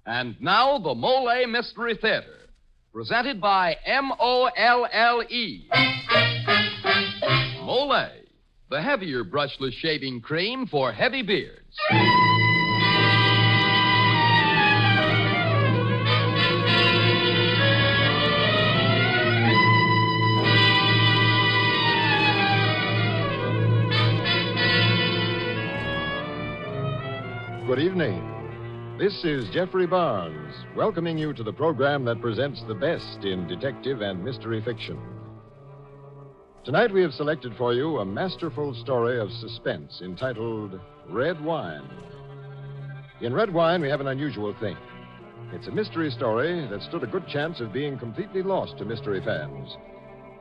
And now, the Molle Mystery Theater, presented by Molle. Molle, the heavier brushless shaving cream for heavy beards. Good evening. This is Geoffrey Barnes, welcoming you to the program that presents the best in detective and mystery fiction. Tonight we have selected for you a masterful story of suspense entitled Red Wine. In Red Wine, we have an unusual thing. It's a mystery story that stood a good chance of being completely lost to mystery fans.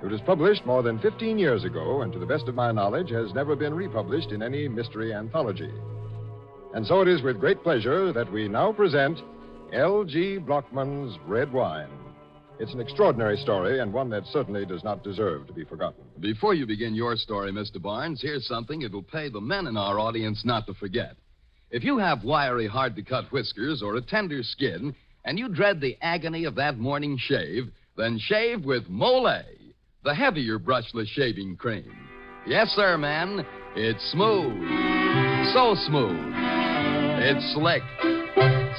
It was published more than 15 years ago, and to the best of my knowledge, has never been republished in any mystery anthology. And so it is with great pleasure that we now present L.G. Blockman's Red Wine. It's an extraordinary story, and one that certainly does not deserve to be forgotten. Before you begin your story, Mr. Barnes, here's something it'll pay the men in our audience not to forget. If you have wiry, hard-to-cut whiskers or a tender skin, and you dread the agony of that morning shave, then shave with Molle, the heavier brushless shaving cream. Yes, sir, man. It's smooth. So smooth. It's slick.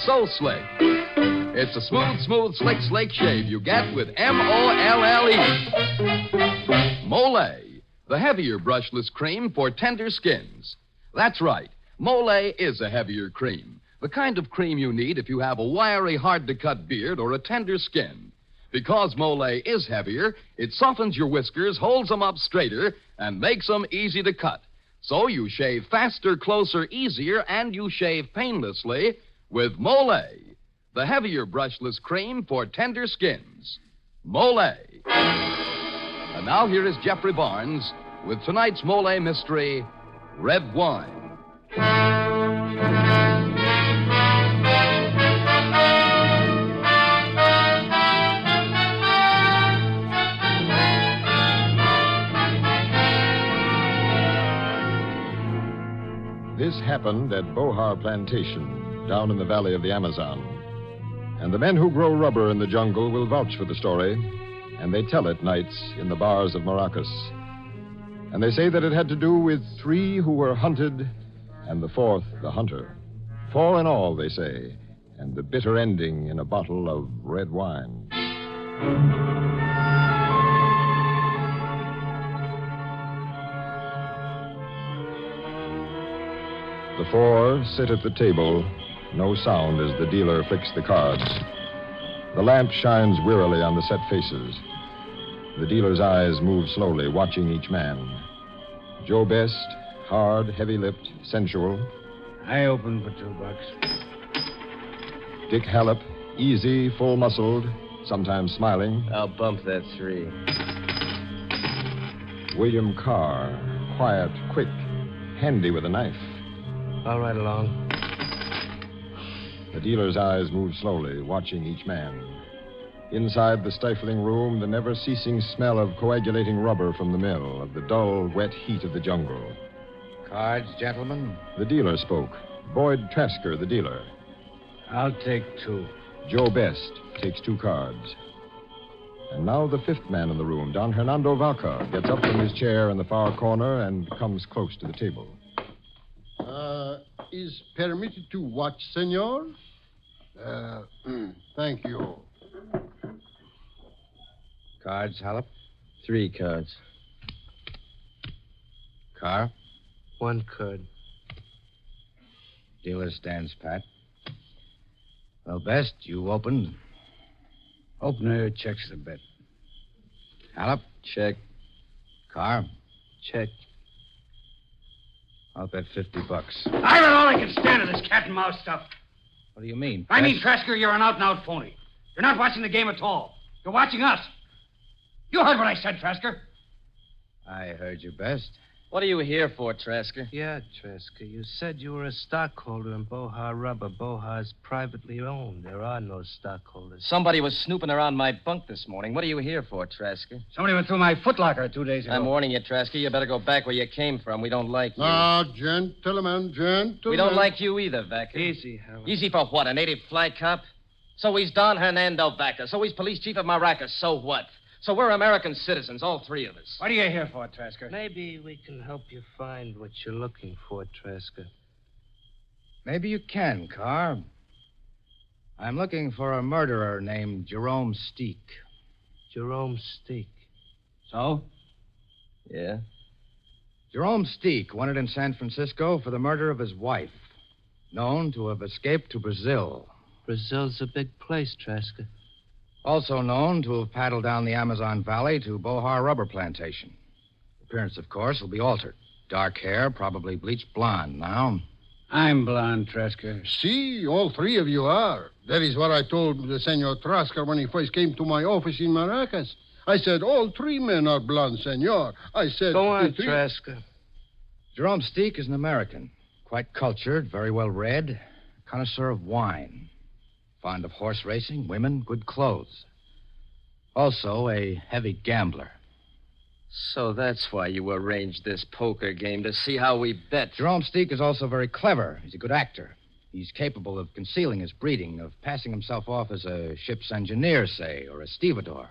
So slick. It's a smooth, slick shave you get with Molle. Molle, the heavier brushless cream for tender skins. That's right. Molle is a heavier cream. The kind of cream you need if you have a wiry, hard-to-cut beard or a tender skin. Because Molle is heavier, it softens your whiskers, holds them up straighter, and makes them easy to cut. So you shave faster, closer, easier, and you shave painlessly with Molle, the heavier brushless cream for tender skins. Molle. And now here is Geoffrey Barnes with tonight's Molle mystery, Red Wine. This happened at Bohar Plantation, down in the valley of the Amazon. And the men who grow rubber in the jungle will vouch for the story, and they tell it nights in the bars of Maracas. And they say that it had to do with 3 who were hunted, and the 4th the hunter. 4 in all, they say, and the bitter ending in a bottle of red wine. The 4 sit at the table, no sound as the dealer flicks the cards. The lamp shines wearily on the set faces. The dealer's eyes move slowly, watching each man. Joe Best, hard, heavy-lipped, sensual. I open for $2. Dick Hallop, easy, full-muscled, sometimes smiling. I'll bump that 3. William Carr, quiet, quick, handy with a knife. All right along. The dealer's eyes move slowly, watching each man. Inside the stifling room, the never-ceasing smell of coagulating rubber from the mill, of the dull, wet heat of the jungle. Cards, gentlemen? The dealer spoke. Boyd Trasker, the dealer. I'll take 2. Joe Best takes 2 cards. And now the 5th man in the room, Don Hernando Vaca, gets up from his chair in the far corner and comes close to the table. Is permitted to watch, senor? Thank you. Cards, Hallop? 3 cards. Carr? 1 card. Dealer stands pat. Well, Best, you opened. Opener checks the bet. Hallop? Check. Carr? Check. I'll bet $50. I don't all I can stand of this cat and mouse stuff. What do you mean? I mean, Trasker, you're an out-and-out phony. You're not watching the game at all. You're watching us. You heard what I said, Trasker. I heard you, Best. What are you here for, Trasker? Yeah, Trasker. You said you were a stockholder in Bohar Rubber. Bohar's privately owned. There are no stockholders. Somebody was snooping around my bunk this morning. What are you here for, Trasker? Somebody went through my footlocker 2 days ago. I'm warning you, Trasker. You better go back where you came from. We don't like you. Now, gentlemen. We don't like you either, Vaca. Easy, Howard. Easy for what, a native fly cop? So he's Don Hernando Vaca. So he's police chief of Maracas. So what? So we're American citizens, all three of us. What are you here for, Trasker? Maybe we can help you find what you're looking for, Trasker. Maybe you can, Carr. I'm looking for a murderer named Jerome Steek. Jerome Steek. So? Yeah? Jerome Steek, wanted in San Francisco for the murder of his wife, known to have escaped to Brazil. Brazil's a big place, Trasker. Also known to have paddled down the Amazon Valley to Bohar Rubber Plantation. Appearance, of course, will be altered. Dark hair, probably bleached blonde now. I'm blonde, Trasker. See, all three of you are. That is what I told the Senor Trasker when he first came to my office in Maracas. I said, all three men are blonde, senor. I said... Go on, three... Trasker. Jerome Steek is an American. Quite cultured, very well read, connoisseur of wine. Fond of horse racing, women, good clothes. Also a heavy gambler. So that's why you arranged this poker game, to see how we bet. Jerome Steek is also very clever. He's a good actor. He's capable of concealing his breeding, of passing himself off as a ship's engineer, say, or a stevedore.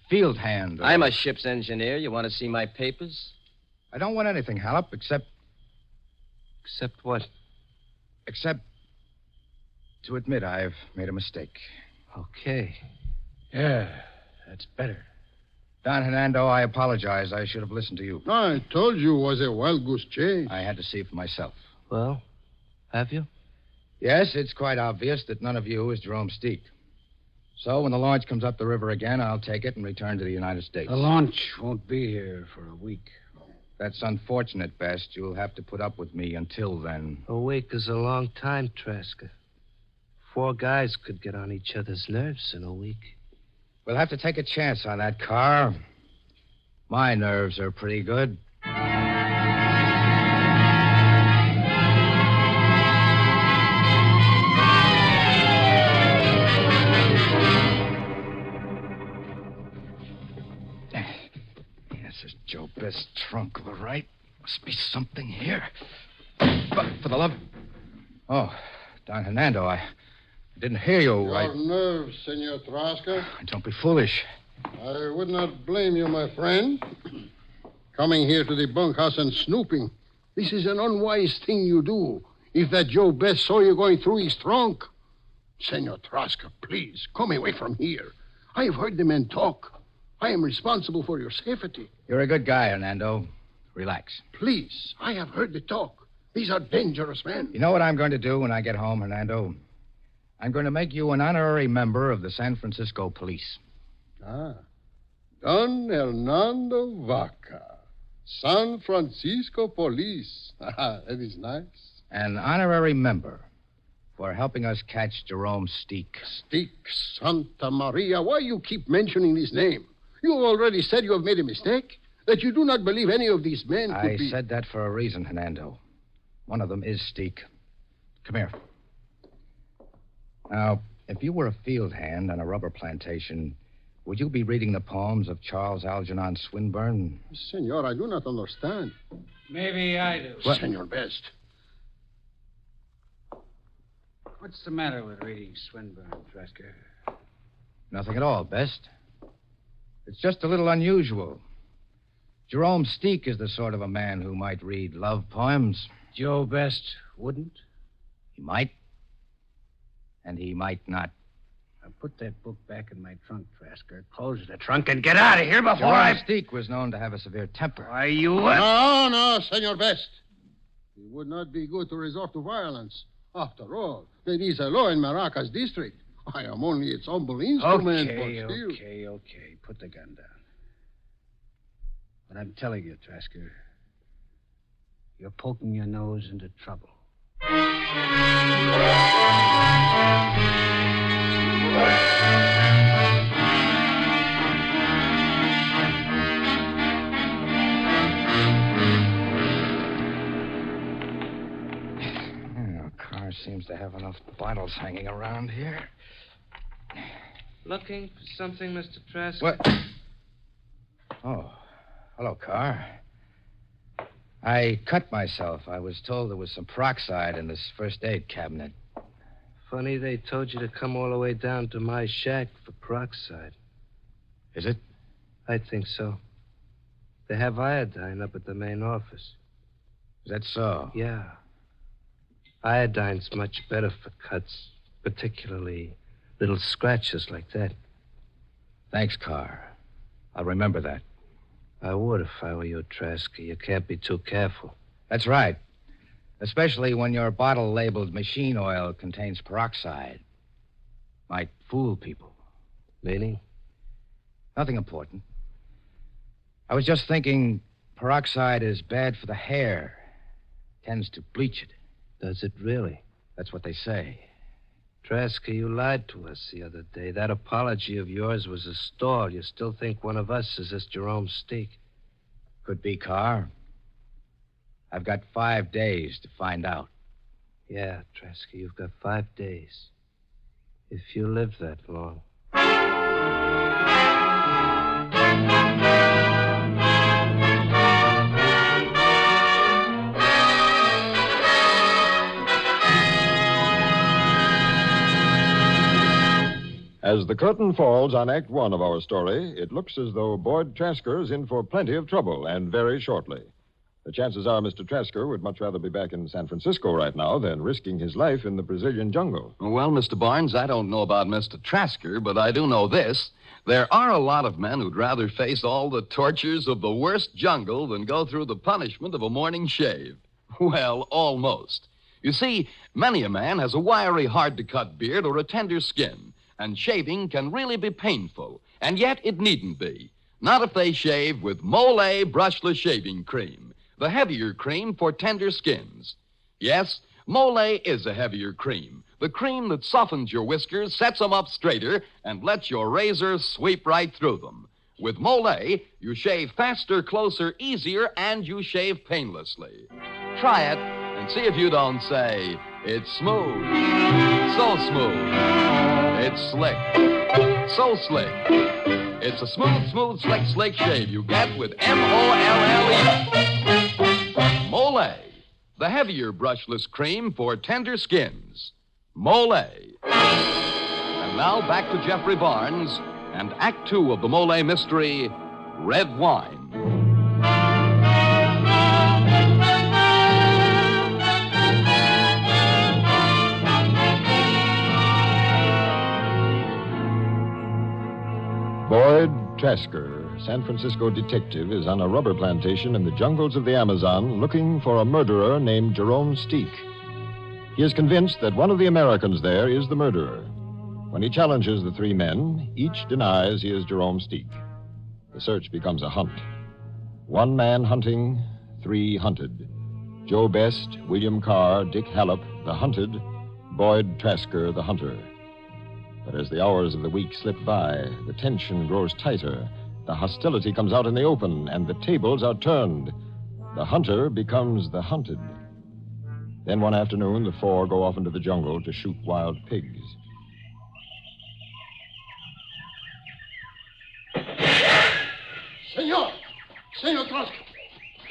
Field hand. Or... I'm a ship's engineer. You want to see my papers? I don't want anything, Hallop, except... Except what? Except to admit I've made a mistake. Okay. Yeah, that's better. Don Hernando, I apologize. I should have listened to you. I told you it was a wild goose chase. I had to see for myself. Well, have you? Yes, it's quite obvious that none of you is Jerome Steek. So when the launch comes up the river again, I'll take it and return to the United States. The launch won't be here for a week. That's unfortunate, Best. You'll have to put up with me until then. A week is a long time, Trasker. 4 guys could get on each other's nerves in a week. We'll have to take a chance on that, Carr. My nerves are pretty good. This is Joe Best's trunk, all right. Must be something here. But for the love... Oh, Don Hernando, I didn't hear you. Your nerves, Senor Trasker. Don't be foolish. I would not blame you, my friend. Coming here to the bunkhouse and snooping. This is an unwise thing you do. If that Joe Best saw you going through his trunk. Senor Trasker, please, come away from here. I have heard the men talk. I am responsible for your safety. You're a good guy, Hernando. Relax. Please, I have heard the talk. These are dangerous men. You know what I'm going to do when I get home, Hernando? I'm going to make you an honorary member of the San Francisco Police. Ah. Don Hernando Vaca. San Francisco Police. That is nice. An honorary member for helping us catch Jerome Steek. Steek, Santa Maria. Why you keep mentioning this name? You already said you have made a mistake. That you do not believe any of these men could be... I said that for a reason, Hernando. One of them is Steek. Come here. Now, if you were a field hand on a rubber plantation, would you be reading the poems of Charles Algernon Swinburne? Senor, I do not understand. Maybe I do. What? Senor Best. What's the matter with reading Swinburne, Trasker? Nothing at all, Best. It's just a little unusual. Jerome Steek is the sort of a man who might read love poems. Joe Best wouldn't? He might. And he might not. Now put that book back in my trunk, Trasker. Close the trunk and get out of here before Jerome Steek was known to have a severe temper. Why, you... No, Senor Best. It would not be good to resort to violence. After all, there is a law in Maracas district. I am only its humble instrument, but still... Okay. Put the gun down. But I'm telling you, Trasker, you're poking your nose into trouble. Carr seems to have enough bottles hanging around here. Looking for something, Mr. Trasker? What? Oh, hello, Carr. I cut myself. I was told there was some peroxide in this first aid cabinet. Funny they told you to come all the way down to my shack for peroxide. Is it? I think so. They have iodine up at the main office. Is that so? Yeah. Iodine's much better for cuts, particularly little scratches like that. Thanks, Carr. I'll remember that. I would if I were you, Trasker. You can't be too careful. That's right. Especially when your bottle labeled machine oil contains peroxide. Might fool people. Meaning? Nothing important. I was just thinking peroxide is bad for the hair. Tends to bleach it. Does it really? That's what they say. Trasker, you lied to us the other day. That apology of yours was a stall. You still think one of us is this Jerome Steak? Could be, Carr. I've got 5 days to find out. Yeah, Trasker, you've got 5 days. If you live that long. As the curtain falls on Act One of our story, it looks as though Boyd Trasker's in for plenty of trouble, and very shortly. The chances are Mr. Trasker would much rather be back in San Francisco right now than risking his life in the Brazilian jungle. Well, Mr. Barnes, I don't know about Mr. Trasker, but I do know this. There are a lot of men who'd rather face all the tortures of the worst jungle than go through the punishment of a morning shave. Well, almost. You see, many a man has a wiry, hard-to-cut beard or a tender skin. And shaving can really be painful, and yet it needn't be. Not if they shave with Molle brushless shaving cream, the heavier cream for tender skins. Yes, Molle is a heavier cream, the cream that softens your whiskers, sets them up straighter, and lets your razor sweep right through them. With Molle, you shave faster, closer, easier, and you shave painlessly. Try it and see if you don't say, it's smooth, so smooth. It's slick. So slick. It's a smooth, slick shave you get with M-O-L-L-E. Molle, the heavier brushless cream for tender skins. Molle. And now back to Geoffrey Barnes and Act Two of the Molle mystery, Red Wine. Boyd Trasker, San Francisco detective, is on a rubber plantation in the jungles of the Amazon looking for a murderer named Jerome Steak. He is convinced that one of the Americans there is the murderer. When he challenges the 3 men, each denies he is Jerome Steak. The search becomes a hunt. 1 man hunting, 3 hunted. Joe Best, William Carr, Dick Hallop, the hunted, Boyd Trasker, the hunter. But as the hours of the week slip by, the tension grows tighter. The hostility comes out in the open, and the tables are turned. The hunter becomes the hunted. Then one afternoon, the 4 go off into the jungle to shoot wild pigs.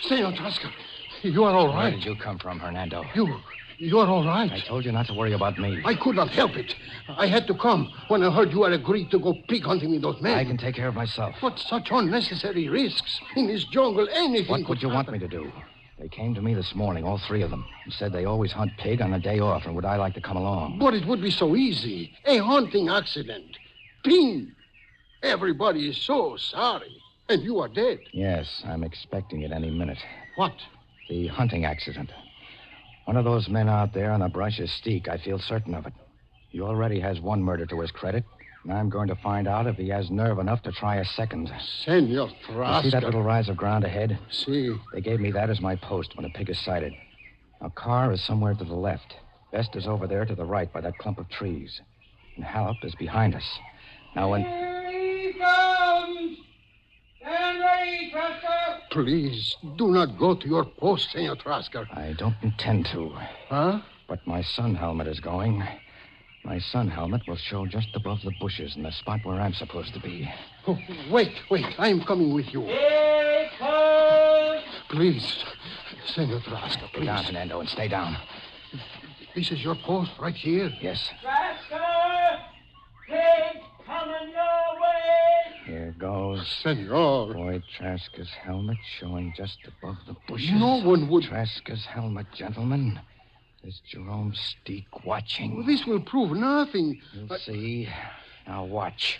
Senor Trasker, you are all right. Where did you come from, Hernando? You are all right. I told you not to worry about me. I could not help it. I had to come when I heard you had agreed to go pig hunting with those men. I can take care of myself. But such unnecessary risks. In this jungle, anything What would you happen. want me to do? They came to me this morning, all 3 of them, and said they always hunt pig on a day off, and would I like to come along? But it would be so easy. A hunting accident. Ping. Everybody is so sorry. And you are dead. Yes, I'm expecting it any minute. What? The hunting accident. One of those men out there on the brush is Steak. I feel certain of it. He already has 1 murder to his credit, and I'm going to find out if he has nerve enough to try a second. Senor You Trasker. see that little rise of ground ahead? See. They gave me that as my post when a pig is sighted. Now, Carr is somewhere to the left. Best is over there to the right by that clump of trees. And Hallop is behind us. Now, when... Here he comes! Stand ready, Trasker! Please, do not go to your post, Senor Trasker. I don't intend to. Huh? But my sun helmet is going. My sun helmet will show just above the bushes in the spot where I'm supposed to be. Oh, wait. I am coming with you. Here it comes! Please, Senor Trasker, Get please. down, Fernando, and stay down. This is your post right here. Yes. Trasker! Pig coming your way! Here goes. Senor. Boyd Traska's helmet showing just above the bushes. No one would... Traska's helmet, gentlemen. There's Jerome Steek watching. Well, this will prove nothing. You'll see. Now watch.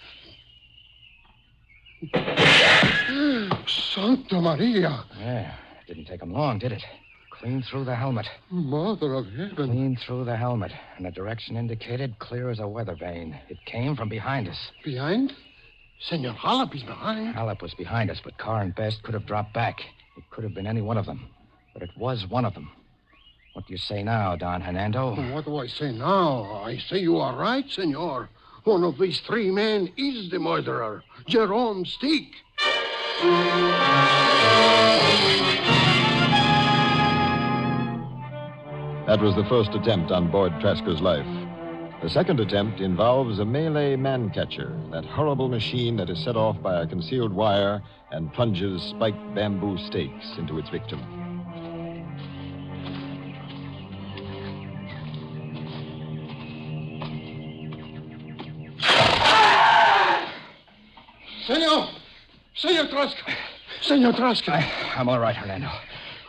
Santa Maria. Yeah, didn't take him long, did it? Clean through the helmet. Mother of heaven. Clean through the helmet. And the direction indicated, clear as a weather vane. It came from behind us. Behind? Senor Halep is behind. Halep was behind us, but Carr and Best could have dropped back. It could have been any one of them. But it was one of them. What do you say now, Don Hernando? What do I say now? I say you are right, senor. One of these three men is the murderer, Jerome Steek. That was the first attempt on Boyd Traska's life. The second attempt involves a Malay man-catcher, that horrible machine that is set off by a concealed wire and plunges spiked bamboo stakes into its victim. Senor Traska. Senor Traska. I'm all right, Hernando.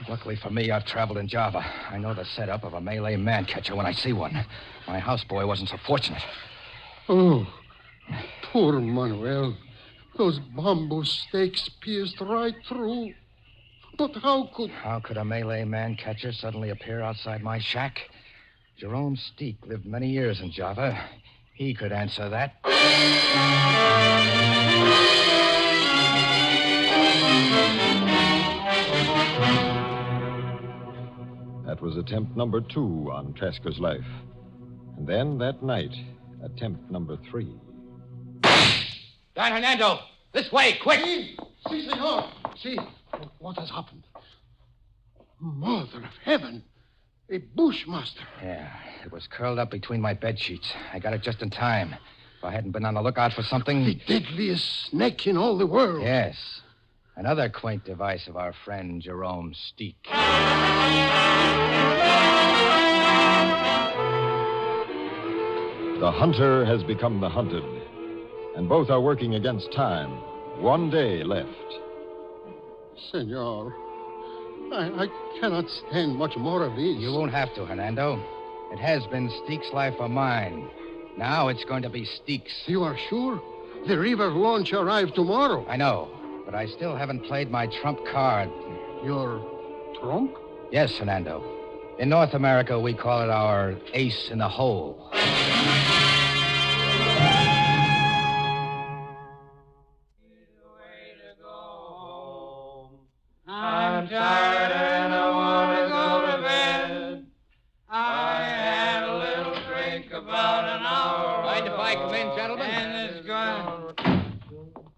Luckily for me, I've traveled in Java. I know the setup of a Malay man-catcher when I see one. My houseboy wasn't so fortunate. Oh, poor Manuel. Those bamboo stakes pierced right through. But how could a Malay man-catcher suddenly appear outside my shack? Jerome Steek lived many years in Java. He could answer that. That was attempt number 2 on Traska's life. And then that night, attempt number 3. Don Hernando! This way, quick! See, senor. See, what has happened? Mother of heaven. A bushmaster. Yeah, it was curled up between my bed sheets. I got it just in time. If I hadn't been on the lookout for something... The deadliest snake in all the world. Yes. Another quaint device of our friend Jerome Steek. The hunter has become the hunted, and both are working against time. 1 day left. Senor, I cannot stand much more of this. You won't have to, Hernando. It has been Steek's life or mine. Now it's going to be Steek's. You are sure? The river launch arrives tomorrow. I know, but I still haven't played my trump card. Your trump? Yes, Hernando. In North America, we call it our ace in the hole. I'm tired and I want to go to bed. I had a little drink about an hour. Mind if I come in, gentlemen? And it's gone.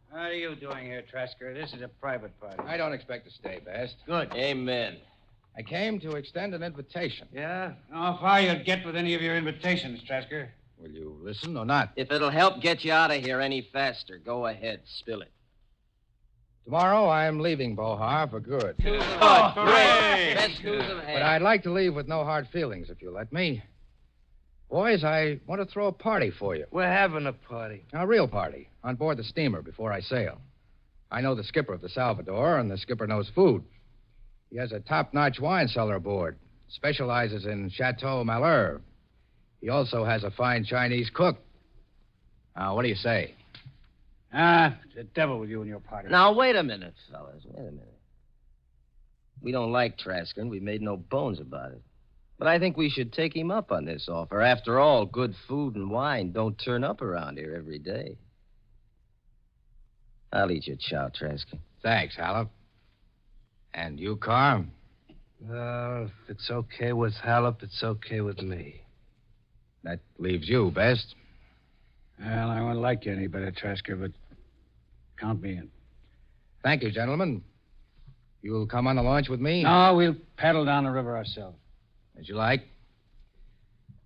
What are you doing here, Trasker? This is a private party. I don't expect to stay, Best. Good. Amen. I came to extend an invitation. Yeah? How far you'd get with any of your invitations, Trasker? Will you listen or not? If it'll help get you out of here any faster, go ahead, spill it. Tomorrow, I'm leaving Bohar for good. Good. Great. Best news of But I'd like to leave with no hard feelings, if you let me. Boys, I want to throw a party for you. We're having a party. A real party, on board the steamer before I sail. I know the skipper of the Salvador, and the skipper knows food. He has a top-notch wine cellar aboard, specializes in Chateau Malheur. He also has a fine Chinese cook. Now, what do you say? The devil with you and your party. Now, wait a minute, fellas. Wait a minute. We don't like Trasker, and we've made no bones about it. But I think we should take him up on this offer. After all, good food and wine don't turn up around here every day. I'll eat your chow, Trasker. Thanks, Halep. And you, Carr? If it's okay with Halep, it's okay with me. That leaves you, Best. Well, I won't like you any better, Trasker, but count me in. Thank you, gentlemen. You'll come on the launch with me? No, we'll paddle down the river ourselves. As you like.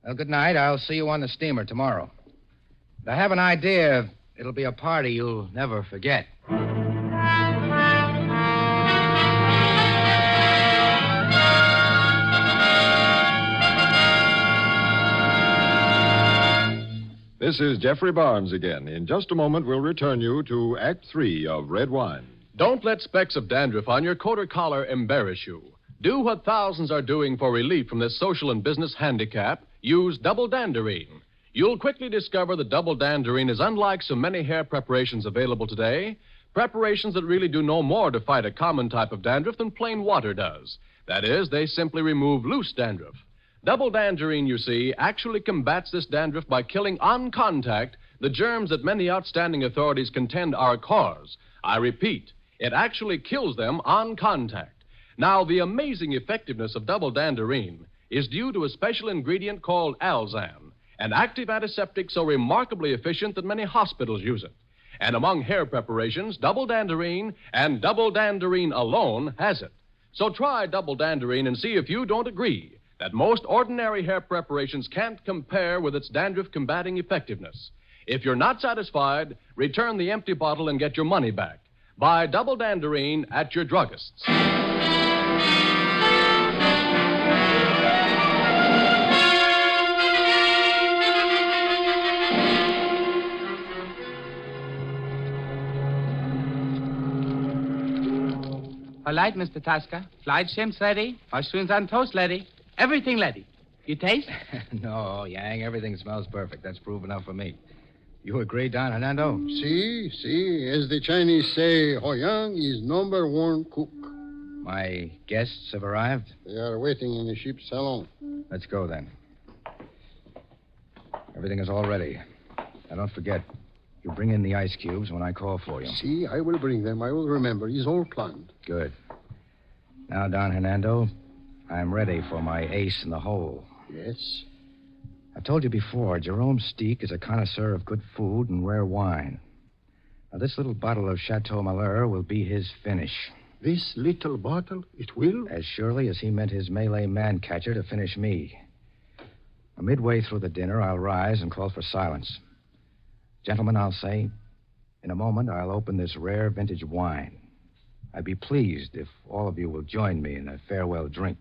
Well, good night. I'll see you on the steamer tomorrow. I have an idea. It'll be a party you'll never forget. This is Geoffrey Barnes again. In just a moment, we'll return you to Act 3 of Red Wine. Don't let specks of dandruff on your coat or collar embarrass you. Do what thousands are doing for relief from this social and business handicap. Use Double Danderine. You'll quickly discover that Double Danderine is unlike so many hair preparations available today, preparations that really do no more to fight a common type of dandruff than plain water does. That is, they simply remove loose dandruff. Double Danderine, you see, actually combats this dandruff by killing on contact the germs that many outstanding authorities contend are a cause. I repeat, it actually kills them on contact. Now, the amazing effectiveness of Double Danderine is due to a special ingredient called Alzan, an active antiseptic so remarkably efficient that many hospitals use it. And among hair preparations, Double Danderine and Double Danderine alone has it. So try Double Danderine and see if you don't agree that most ordinary hair preparations can't compare with its dandruff-combating effectiveness. If you're not satisfied, return the empty bottle and get your money back. Buy Double Danderine at your druggist's. All right, Mr. Tasker. Fried shrimps ready. Mushrooms on toast ready. Everything ready. You taste? No, Yang, everything smells perfect. That's proof enough for me. You agree, Don Hernando? See, as the Chinese say, Ho Yang is number one cook. My guests have arrived? They are waiting in the ship's salon. Let's go, then. Everything is all ready. Now, don't forget, you bring in the ice cubes when I call for you. See, I will bring them. I will remember. It's all planned. Good. Now, Don Hernando, I'm ready for my ace in the hole. Yes? I've told you before, Jerome Steak is a connoisseur of good food and rare wine. Now, this little bottle of Chateau Malheur will be his finish. This little bottle, it will? As surely as he meant his Malay man-catcher to finish me. Now, midway through the dinner, I'll rise and call for silence. Gentlemen, I'll say, in a moment, I'll open this rare vintage wine. I'd be pleased if all of you will join me in a farewell drink.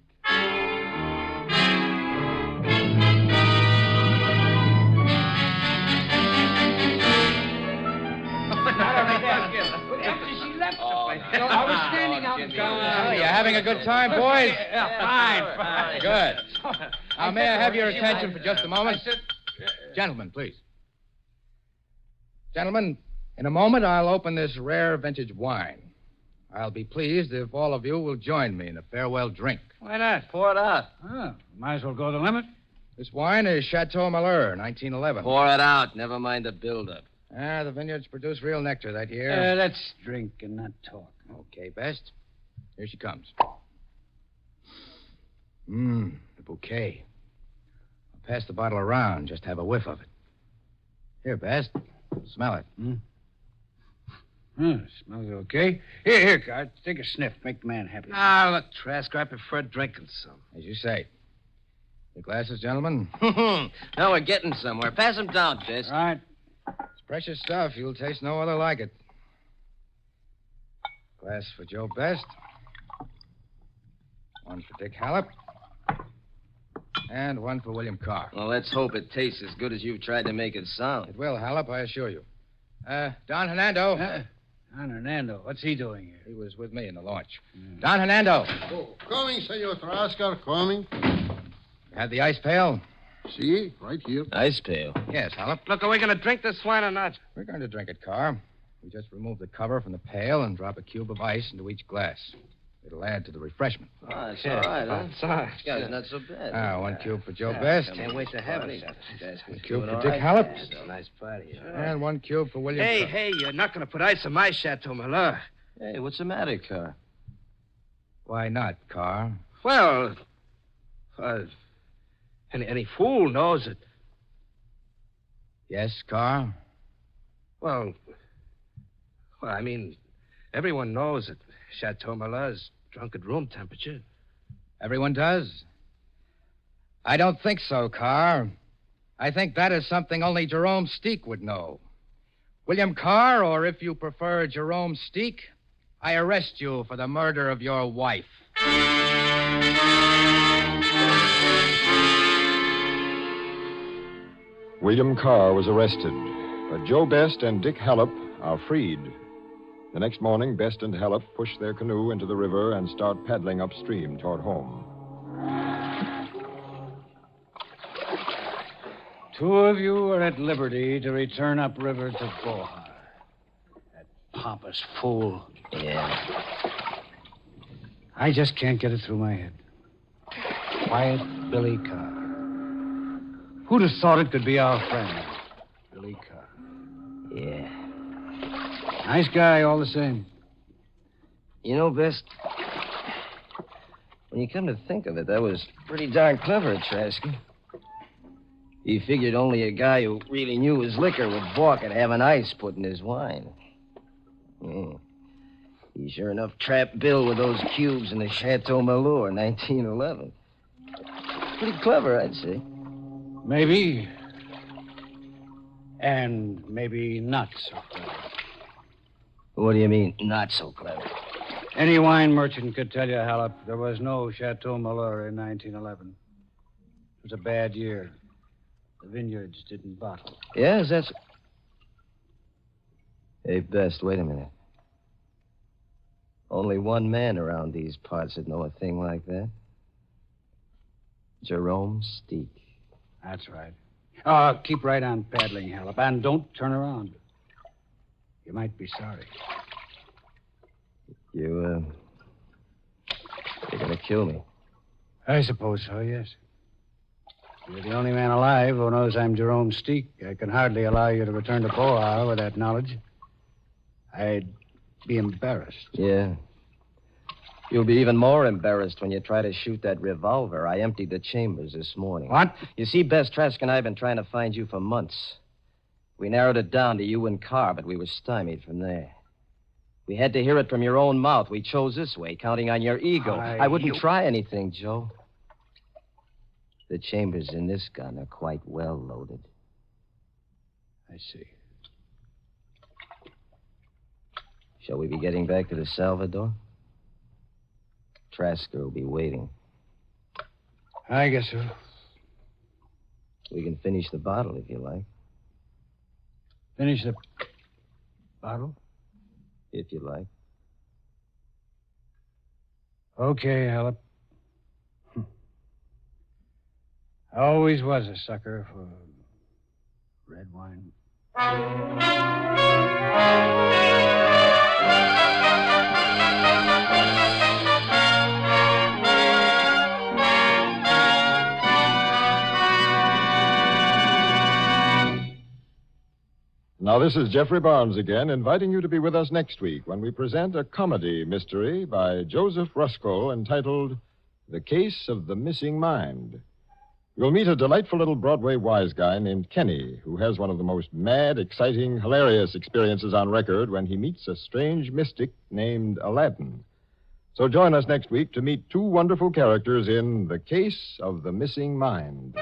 I was standing out in Oh, you're having a good time, boys? Fine. Good. Now, may I have your attention for just a moment? Gentlemen, please. Gentlemen, in a moment, I'll open this rare vintage wine. I'll be pleased if all of you will join me in a farewell drink. Why not? Pour it out. Oh, might as well go the limit. This wine is Chateau Malheur, 1911. Pour it out. Never mind the buildup. The vineyards produce real nectar that year. Let's drink and not talk. Okay, Best. Here she comes. The bouquet. I'll pass the bottle around, just have a whiff of it. Here, Best. Smell it. Smells okay. Here, Card. Take a sniff. Make the man happy. Ah, look, Trasker, I prefer drinking some. As you say. Your glasses, gentlemen? Now we're getting somewhere. Pass them down, Bess. All right. It's precious stuff. You'll taste no other like it. Glass for Joe Best. One for Dick Hallop. And one for William Carr. Well, let's hope it tastes as good as you've tried to make it sound. It will, Hallop, I assure you. Don Hernando. Don Hernando, what's he doing here? He was with me in the launch. Don Hernando. Oh, coming, Senor Trasker, coming. You have the ice pail? See, right here. Ice pail. Yes, Hallop. Look, are we going to drink this wine or not? We're going to drink it, Carr. We just remove the cover from the pail and drop a cube of ice into each glass. It'll add to the refreshment. Oh, that's all right, huh? It's all right. This guy's not so bad. One cube for Joe Best. Can't wait to have it. One cube for Dick Hallop. Nice party. And one cube for William Carr. Hey, you're not going to put ice in my Chateau Malheur. Hey, what's the matter, Carr? Why not, Carr? Well, any fool knows it. Yes, Carr? Well, I mean, everyone knows that Chateau Malheur's drunk at room temperature. Everyone does? I don't think so, Carr. I think that is something only Jerome Steak would know. William Carr, or if you prefer Jerome Steak, I arrest you for the murder of your wife. William Carr was arrested, but Joe Best and Dick Hallop are freed. The next morning, Best and Hallop push their canoe into the river and start paddling upstream toward home. Two of you are at liberty to return upriver to Bohar. That pompous fool. Yeah. I just can't get it through my head. Quiet Billy Carr. Who'd have thought it could be our friend, Billy Carr? Yeah. Nice guy all the same. You know, Best, when you come to think of it, that was pretty darn clever, Trasker. He figured only a guy who really knew his liquor would balk at having ice put in his wine. Yeah. He sure enough trapped Bill with those cubes in the Chateau Malure in 1911. Pretty clever, I'd say. Maybe. And maybe not so clever. What do you mean, not so clever? Any wine merchant could tell you, Hallop, there was no Chateau Malure in 1911. It was a bad year. The vineyards didn't bottle. Yes, that's... Hey, Best, wait a minute. Only one man around these parts would know a thing like that. Jerome Steak. That's right. Keep right on paddling, Hallop, and don't turn around. You might be sorry. You're gonna kill me. I suppose so, yes. You're the only man alive who knows I'm Jerome Steak. I can hardly allow you to return to Bohar with that knowledge. I'd be embarrassed. Yeah. You'll be even more embarrassed when you try to shoot that revolver. I emptied the chambers this morning. What? You see, Best, Trask and I have been trying to find you for months. We narrowed it down to you and Carr, but we were stymied from there. We had to hear it from your own mouth. We chose this way, counting on your ego. I wouldn't try anything, Joe. The chambers in this gun are quite well loaded. I see. Shall we be getting back to the Salvador? Trasker will be waiting. I guess so. We can finish the bottle if you like. Finish the bottle? If you like. Okay, Hallop. I always was a sucker for red wine. Now, this is Geoffrey Barnes again, inviting you to be with us next week when we present a comedy mystery by Joseph Ruskell entitled The Case of the Missing Mind. You'll meet a delightful little Broadway wise guy named Kenny, who has one of the most mad, exciting, hilarious experiences on record when he meets a strange mystic named Aladdin. So join us next week to meet two wonderful characters in The Case of the Missing Mind.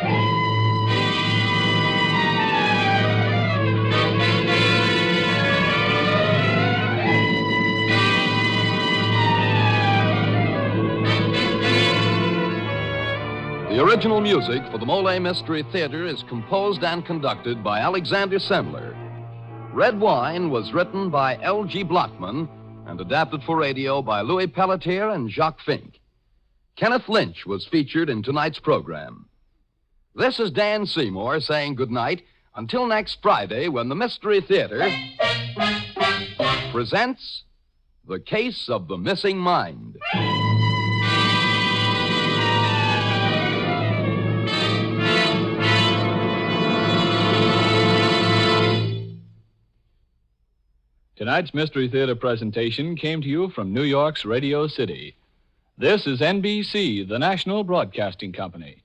The original music for the Molle Mystery Theater is composed and conducted by Alexander Semmler. Red Wine was written by L.G. Blockman and adapted for radio by Louis Pelletier and Jacques Fink. Kenneth Lynch was featured in tonight's program. This is Dan Seymour saying goodnight until next Friday when the Mystery Theater presents The Case of the Missing Mind. Tonight's Mystery Theater presentation came to you from New York's Radio City. This is NBC, the national broadcasting company.